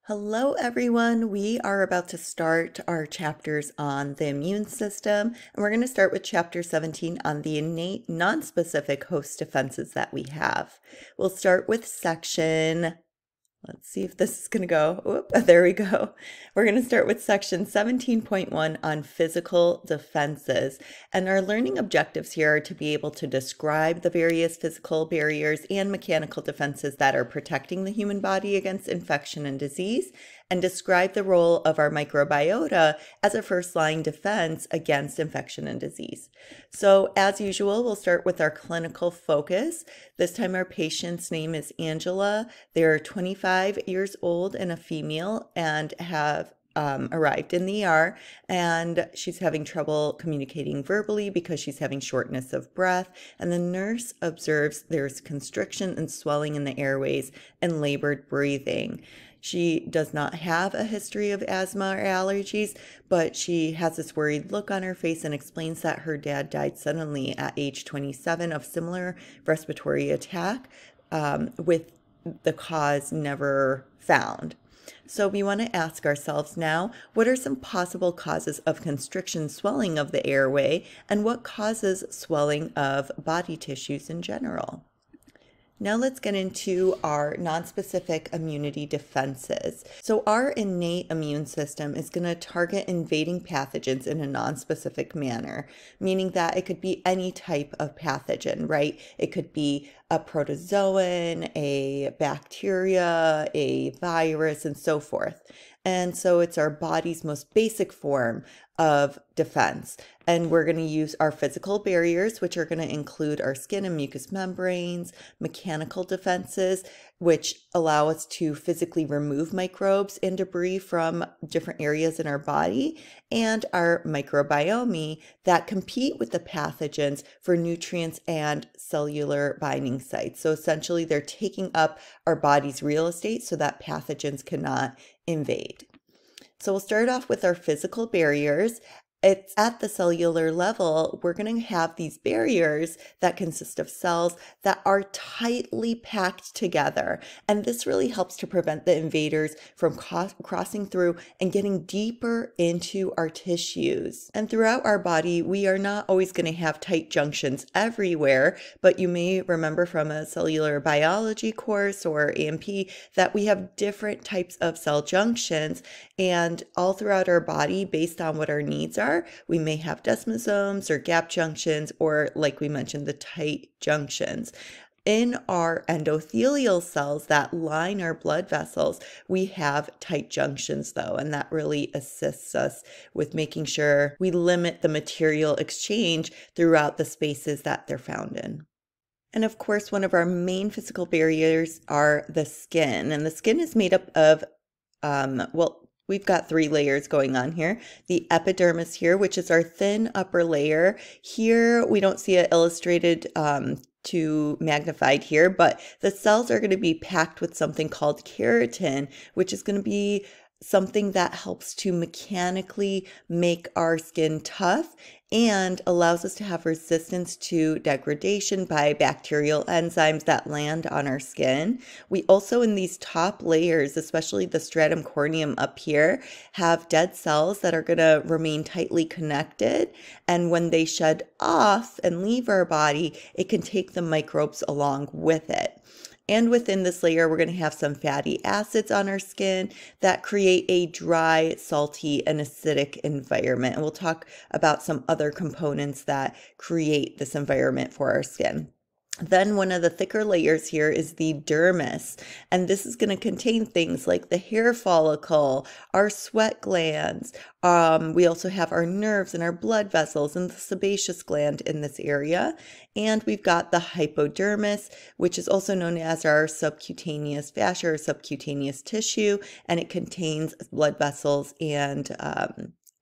Hello, everyone. We are about to start our chapters on the immune system, and we're going to start with chapter 17 on the innate non-specific host defenses that we have. We'll start with section. Let's see if this is going to go. Oop, there we go. We're going to start with section 17.1 on physical defenses. And our learning objectives here are to be able to describe the various physical barriers and mechanical defenses that are protecting the human body against infection and disease, and describe the role of our microbiota as a first-line defense against infection and disease. So as usual, we'll start with our clinical focus. This time our patient's name is Angela. They're 25 years old and a female and have arrived in the ER, and she's having trouble communicating verbally because she's having shortness of breath, and the nurse observes there's constriction and swelling in the airways and labored breathing. She does not have a history of asthma or allergies, but she has this worried look on her face and explains that her dad died suddenly at age 27 of similar respiratory attack, with the cause never found. So we want to ask ourselves now, what are some possible causes of constriction swelling of the airway, and what causes swelling of body tissues in general? Now let's get into our nonspecific immunity defenses. So our innate immune system is going to target invading pathogens in a nonspecific manner, meaning that it could be any type of pathogen, right? It could be a protozoan, a bacteria, a virus, and so forth. And so it's our body's most basic form of defense. And we're going to use our physical barriers, which are going to include our skin and mucous membranes, mechanical defenses, which allow us to physically remove microbes and debris from different areas in our body, and our microbiome that compete with the pathogens for nutrients and cellular binding sites. So essentially, they're taking up our body's real estate so that pathogens cannot invade. So we'll start off with our physical barriers. It's at the cellular level, we're going to have these barriers that consist of cells that are tightly packed together. And this really helps to prevent the invaders from crossing through and getting deeper into our tissues. And throughout our body, we are not always going to have tight junctions everywhere, but you may remember from a cellular biology course or AMP that we have different types of cell junctions, and all throughout our body, based on what our needs are, we may have desmosomes or gap junctions, or like we mentioned, the tight junctions. In our endothelial cells that line our blood vessels, we have tight junctions though, and that really assists us with making sure we limit the material exchange throughout the spaces that they're found in. And of course, one of our main physical barriers are the skin, and the skin is made up of, we've got three layers going on here. The epidermis here, which is our thin upper layer. Here, we don't see it illustrated too magnified here, but the cells are going to be packed with something called keratin, which is going to be something that helps to mechanically make our skin tough and allows us to have resistance to degradation by bacterial enzymes that land on our skin. We also, in these top layers, especially the stratum corneum up here, have dead cells that are going to remain tightly connected. And when they shed off and leave our body, it can take the microbes along with it. And within this layer, we're going to have some fatty acids on our skin that create a dry, salty, and acidic environment. And we'll talk about some other components that create this environment for our skin. Then one of the thicker layers here is the dermis, and this is going to contain things like the hair follicle, our sweat glands. We also have our nerves and our blood vessels and the sebaceous gland in this area. And we've got the hypodermis, which is also known as our subcutaneous fascia or subcutaneous tissue, and it contains blood vessels and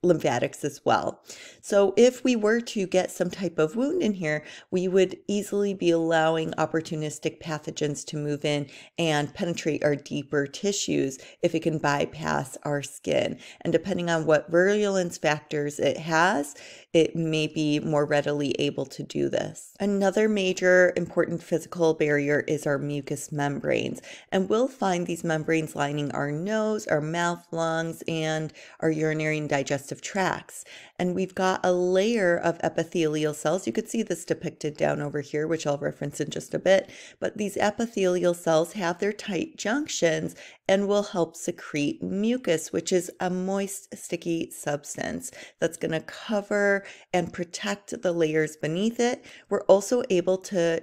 lymphatics as well. So if we were to get some type of wound in here, we would easily be allowing opportunistic pathogens to move in and penetrate our deeper tissues if it can bypass our skin. And depending on what virulence factors it has, it may be more readily able to do this. Another major important physical barrier is our mucous membranes, and we'll find these membranes lining our nose, our mouth, lungs, and our urinary and digestive tracts. And we've got a layer of epithelial cells. You could see this depicted down over here, which I'll reference in just a bit, but these epithelial cells have their tight junctions and will help secrete mucus, which is a moist, sticky substance that's going to cover and protect the layers beneath it. We're also able to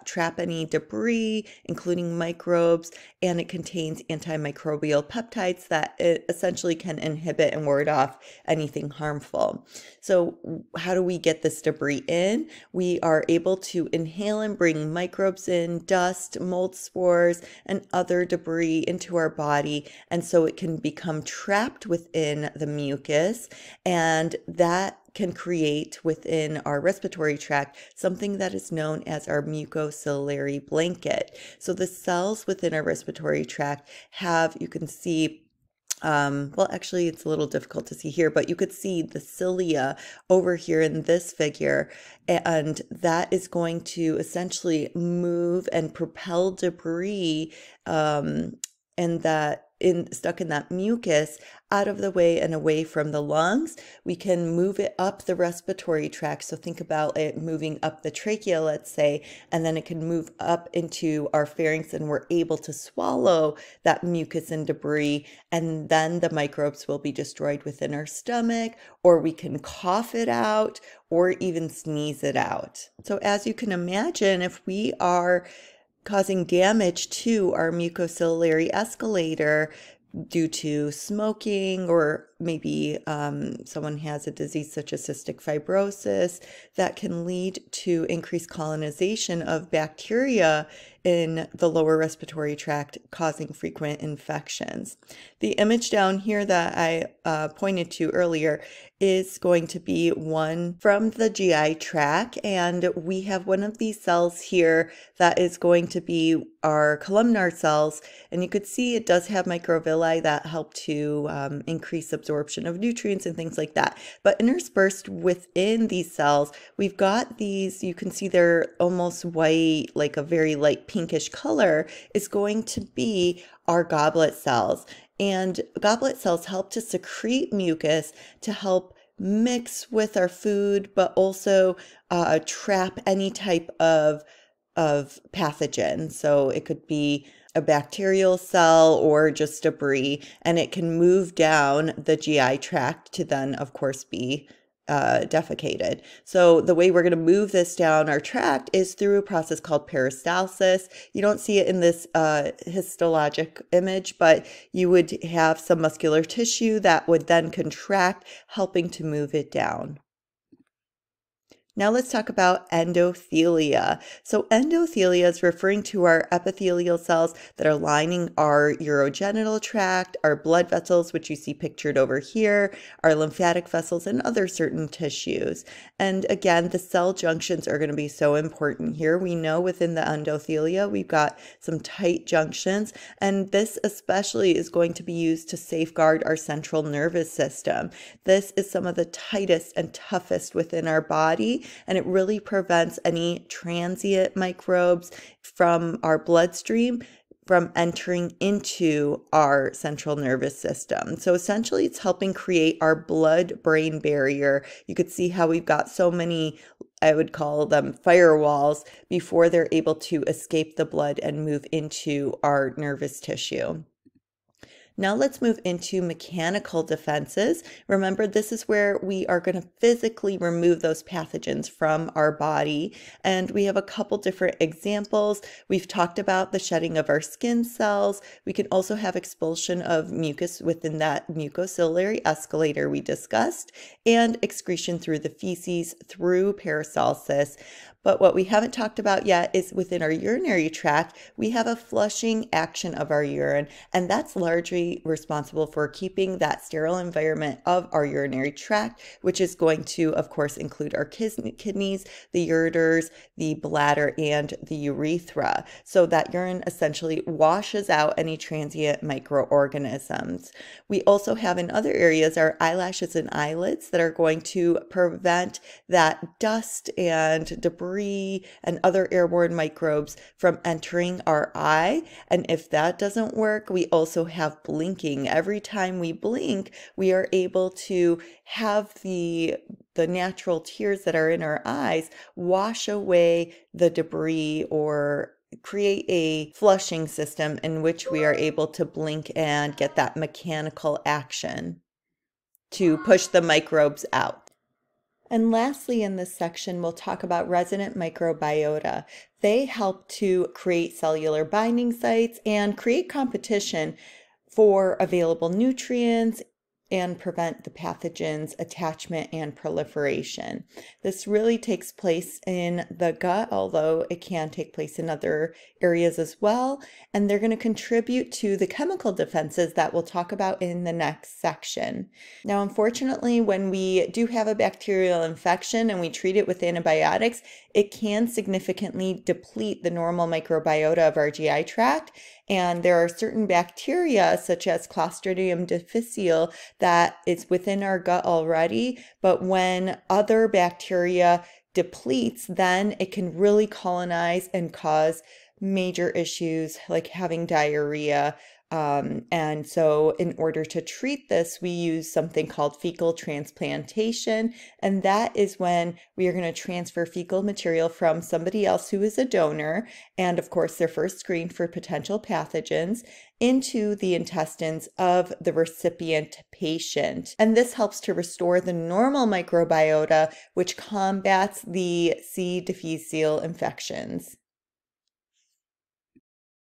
trap any debris, including microbes, and it contains antimicrobial peptides that it essentially can inhibit and ward off anything harmful. So how do we get this debris in? We are able to inhale and bring microbes in, dust, mold spores, and other debris into our body, and so it can become trapped within the mucus, and that can create within our respiratory tract something that is known as our mucociliary blanket. So the cells within our respiratory tract have, you can see, well, actually, it's a little difficult to see here, but you could see the cilia over here in this figure, and that is going to essentially move and propel debris, and that stuck in that mucus out of the way and away from the lungs. We can move it up the respiratory tract. So think about it moving up the trachea, let's say, and then it can move up into our pharynx, and we're able to swallow that mucus and debris, and then the microbes will be destroyed within our stomach, or we can cough it out or even sneeze it out. So as you can imagine, if we are causing damage to our mucociliary escalator due to smoking, or maybe someone has a disease such as cystic fibrosis, that can lead to increased colonization of bacteria in the lower respiratory tract, causing frequent infections. The image down here that I pointed to earlier is going to be one from the GI tract, and we have one of these cells here that is going to be our columnar cells, and you could see it does have microvilli that help to increase absorption of nutrients and things like that. But interspersed within these cells, we've got these, you can see they're almost white, like a very light pinkish color, is going to be our goblet cells. And goblet cells help to secrete mucus to help mix with our food, but also trap any type of pathogen. So it could be a bacterial cell or just debris, and it can move down the GI tract to then, of course, be defecated. So the way we're going to move this down our tract is through a process called peristalsis. You don't see it in this histologic image, but you would have some muscular tissue that would then contract, helping to move it down. Now let's talk about endothelia. So endothelia is referring to our epithelial cells that are lining our urogenital tract, our blood vessels, which you see pictured over here, our lymphatic vessels, and other certain tissues. And again, the cell junctions are going to be so important here. We know within the endothelia, we've got some tight junctions, and this especially is going to be used to safeguard our central nervous system. This is some of the tightest and toughest within our body, and it really prevents any transient microbes from our bloodstream from entering into our central nervous system. So essentially it's helping create our blood-brain barrier. You could see how we've got so many, I would call them firewalls, before they're able to escape the blood and move into our nervous tissue. Now let's move into mechanical defenses. Remember, this is where we are going to physically remove those pathogens from our body. And we have a couple different examples. We've talked about the shedding of our skin cells. We can also have expulsion of mucus within that mucociliary escalator we discussed, and excretion through the feces through peristalsis. But what we haven't talked about yet is within our urinary tract, we have a flushing action of our urine, and that's largely responsible for keeping that sterile environment of our urinary tract, which is going to, of course, include our kidneys, the ureters, the bladder, and the urethra. So that urine essentially washes out any transient microorganisms. We also have in other areas our eyelashes and eyelids that are going to prevent that dust and debris and other airborne microbes from entering our eye. And if that doesn't work, we also have blinking. Every time we blink, we are able to have the natural tears that are in our eyes wash away the debris or create a flushing system in which we are able to blink and get that mechanical action to push the microbes out. And lastly, in this section, we'll talk about resident microbiota. They help to create cellular binding sites and create competition for available nutrients and prevent the pathogens' attachment and proliferation. This really takes place in the gut, although it can take place in other areas as well. And they're going to contribute to the chemical defenses that we'll talk about in the next section. Now, unfortunately, when we do have a bacterial infection and we treat it with antibiotics, it can significantly deplete the normal microbiota of our GI tract. And there are certain bacteria, such as Clostridium difficile, that is within our gut already. But when other bacteria depletes, then it can really colonize and cause major issues like having diarrhea. And so in order to treat this, we use something called fecal transplantation. And that is when we are going to transfer fecal material from somebody else who is a donor. And of course, they're first screened for potential pathogens into the intestines of the recipient patient. And this helps to restore the normal microbiota, which combats the C. difficile infections.